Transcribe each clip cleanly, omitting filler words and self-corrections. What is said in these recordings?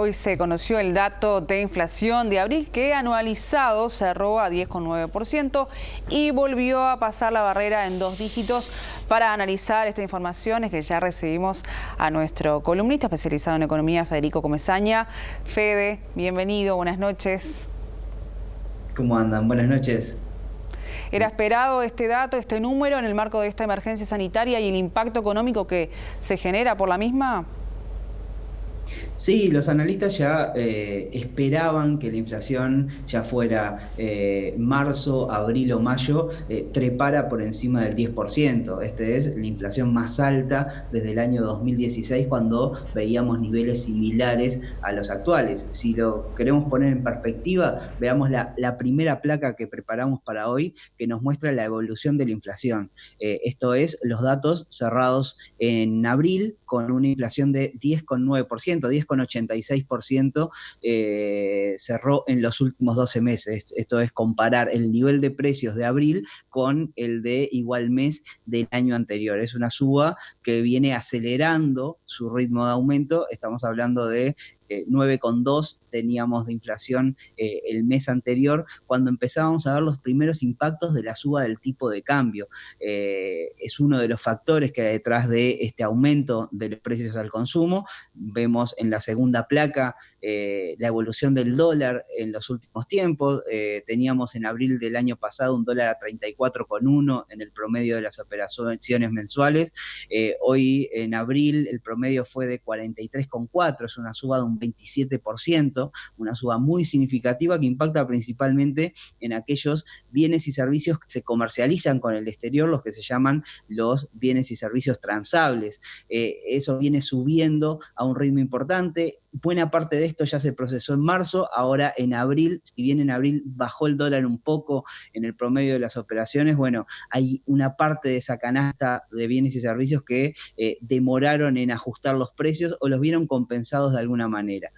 Hoy se conoció el dato de inflación de abril que anualizado cerró a 10,9% y volvió a pasar la barrera en 2 dígitos. Para analizar esta información es que ya recibimos a nuestro columnista especializado en economía, Federico Comesaña. Fede, bienvenido, buenas noches. ¿Cómo andan? Buenas noches. ¿Era esperado este dato, este número en el marco de esta emergencia sanitaria y el impacto económico que se genera por la misma? Sí, los analistas ya esperaban que la inflación ya fuera marzo, abril o mayo, trepara por encima del 10%. Esta es la inflación más alta desde el año 2016, cuando veíamos niveles similares a los actuales. Si lo queremos poner en perspectiva, veamos la primera placa que preparamos para hoy, que nos muestra la evolución de la inflación. Esto es los datos cerrados en abril con una inflación de 10,9%, 10,86% cerró en los últimos 12 meses. Esto es comparar el nivel de precios de abril con el de igual mes del año anterior. Es una suba que viene acelerando su ritmo de aumento. Estamos hablando de 9,2 teníamos de inflación el mes anterior, cuando empezábamos a ver los primeros impactos de la suba del tipo de cambio. Es uno de los factores que hay detrás de este aumento de los precios al consumo. Vemos en la segunda placa la evolución del dólar en los últimos tiempos. Teníamos en abril del año pasado un dólar a 34,1 en el promedio de las operaciones mensuales. Hoy en abril el promedio fue de 43,4, es una suba de un 27%, una suba muy significativa que impacta principalmente en aquellos bienes y servicios que se comercializan con el exterior, los que se llaman los bienes y servicios transables. Eso viene subiendo a un ritmo importante. Buena parte de esto ya se procesó en marzo, ahora en abril, si bien en abril bajó el dólar un poco en el promedio de las operaciones, bueno, hay una parte de esa canasta de bienes y servicios que demoraron en ajustar los precios o los vieron compensados de alguna manera.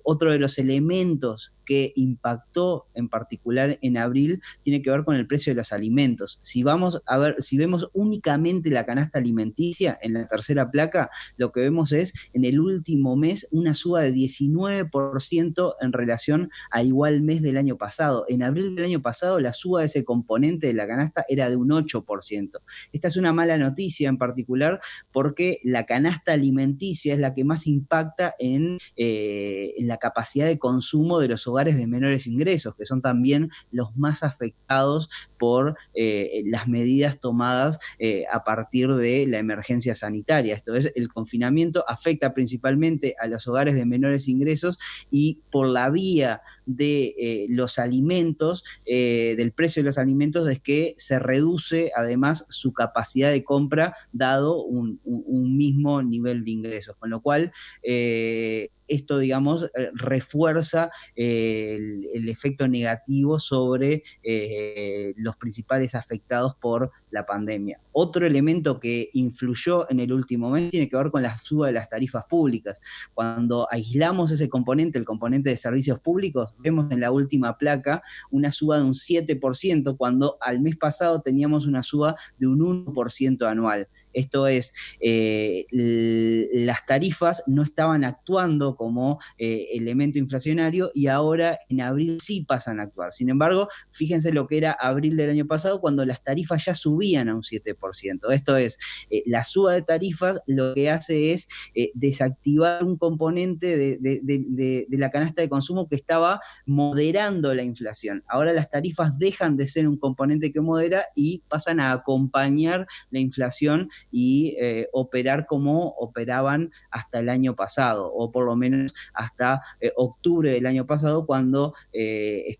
Otro de los elementos que impactó en particular en abril tiene que ver con el precio de los alimentos. Si vemos únicamente la canasta alimenticia en la tercera placa, lo que vemos es en el último mes una suba de 19% en relación a igual mes del año pasado. En abril del año pasado la suba de ese componente de la canasta era de un 8%. Esta es una mala noticia en particular porque la canasta alimenticia es la que más impacta en la capacidad de consumo de los hogares de menores ingresos, que son también los más afectados por las medidas tomadas a partir de la emergencia sanitaria. Esto es, el confinamiento afecta principalmente a los hogares de menores ingresos y por la vía de los alimentos, del precio de los alimentos, es que se reduce además su capacidad de compra dado un mismo nivel de ingresos, con lo cual esto, digamos, refuerza el efecto negativo sobre los principales afectados por la pandemia. Otro elemento que influyó en el último mes tiene que ver con la suba de las tarifas públicas. Cuando aislamos ese componente, el componente de servicios públicos, vemos en la última placa una suba de un 7%, cuando al mes pasado teníamos una suba de un 1% anual. Esto es, las tarifas no estaban actuando como elemento inflacionario y ahora en abril sí pasan a actuar. Sin embargo, fíjense lo que era abril del año pasado, cuando las tarifas ya subían a un 7%. Esto es, la suba de tarifas lo que hace es desactivar un componente de la canasta de consumo que estaba moderando la inflación. Ahora las tarifas dejan de ser un componente que modera y pasan a acompañar la inflación y operar como operaban hasta el año pasado, o por lo menos hasta octubre del año pasado, cuando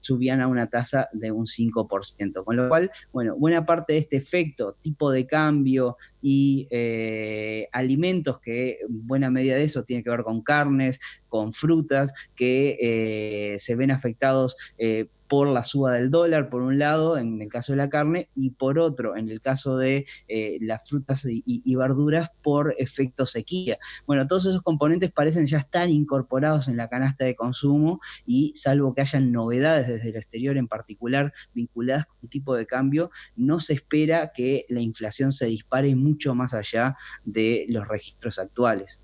subían a una tasa de un 5%. Con lo cual, bueno, buena parte de este efecto, tipo de cambio y alimentos, que buena medida de eso tiene que ver con carnes, con frutas, que se ven afectados por la suba del dólar, por un lado, en el caso de la carne, y por otro, en el caso de las frutas y verduras, por efecto sequía. Bueno, todos esos componentes parecen ya estar incorporados en la canasta de consumo y, salvo que hayan novedades desde el exterior, en particular vinculadas con un tipo de cambio, no se espera que la inflación se dispare mucho más allá de los registros actuales.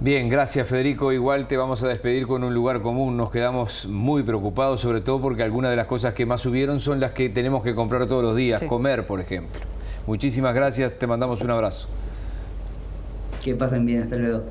Bien, gracias Federico. Igual te vamos a despedir con un lugar común. Nos quedamos muy preocupados, sobre todo porque algunas de las cosas que más subieron son las que tenemos que comprar todos los días, comer, por ejemplo. Muchísimas gracias, te mandamos un abrazo. Que pasen bien, hasta luego.